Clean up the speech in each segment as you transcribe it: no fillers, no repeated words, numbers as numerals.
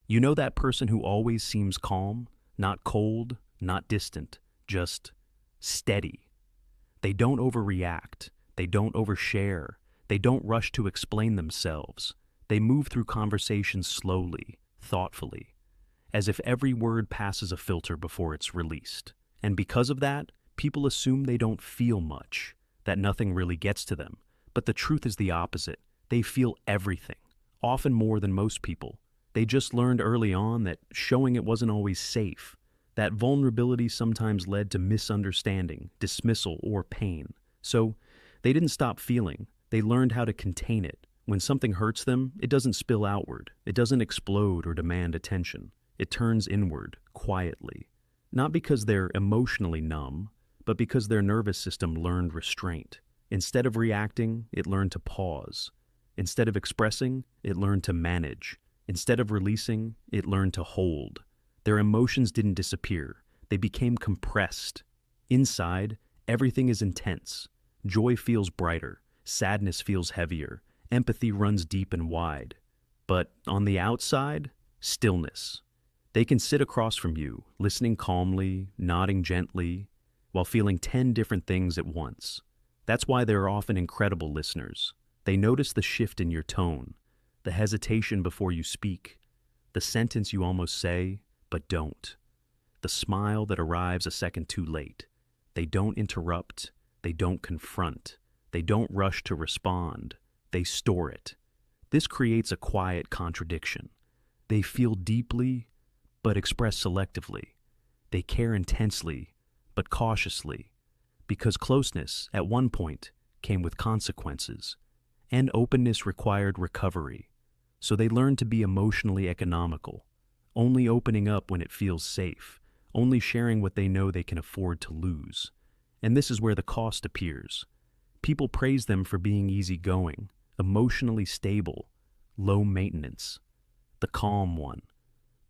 You know that person who always seems calm, not cold, not distant, just steady. They don't overreact. They don't overshare. They don't rush to explain themselves. They move through conversations slowly, thoughtfully, as if every word passes a filter before it's released. And because of that, people assume they don't feel much, that nothing really gets to them. But the truth is the opposite. They feel everything, often more than most people. They just learned early on that showing it wasn't always safe, that vulnerability sometimes led to misunderstanding, dismissal, or pain. So they didn't stop feeling. They learned how to contain it. When something hurts them, it doesn't spill outward. It doesn't explode or demand attention. It turns inward, quietly. Not because they're emotionally numb, but because their nervous system learned restraint. Instead of reacting, it learned to pause. Instead of expressing, it learned to manage. Instead of releasing, it learned to hold. Their emotions didn't disappear. They became compressed. Inside, everything is intense. Joy feels brighter. Sadness feels heavier. Empathy runs deep and wide. But on the outside, stillness. They can sit across from you, listening calmly, nodding gently, while feeling 10 different things at once. That's why they're often incredible listeners. They notice the shift in your tone, the hesitation before you speak, the sentence you almost say, but don't, the smile that arrives a second too late. They don't interrupt, they don't confront, they don't rush to respond, they store it. This creates a quiet contradiction. They feel deeply, but express selectively. They care intensely, but cautiously, because closeness, at one point, came with consequences, and openness required recovery. So they learn to be emotionally economical, only opening up when it feels safe, only sharing what they know they can afford to lose. And this is where the cost appears. People praise them for being easygoing, emotionally stable, low maintenance, the calm one.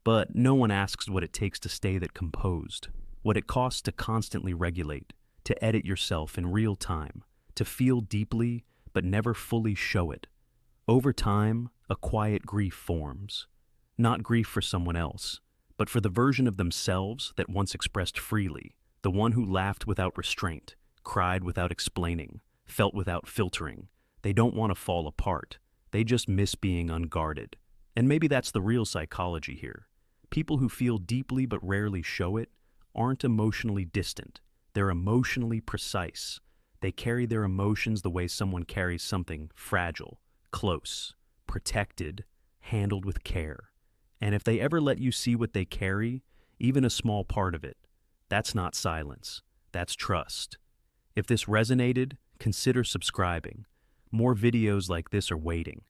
But no one asks what it takes to stay that composed, what it costs to constantly regulate, to edit yourself in real time, to feel deeply but never fully show it. Over time, a quiet grief forms. Not grief for someone else, but for the version of themselves that once expressed freely, the one who laughed without restraint, cried without explaining, felt without filtering. They don't want to fall apart. They just miss being unguarded. And maybe that's the real psychology here. People who feel deeply but rarely show it aren't emotionally distant. They're emotionally precise. They carry their emotions the way someone carries something fragile, close, protected, handled with care. And if they ever let you see what they carry, even a small part of it, that's not silence. That's trust. If this resonated, consider subscribing. More videos like this are waiting.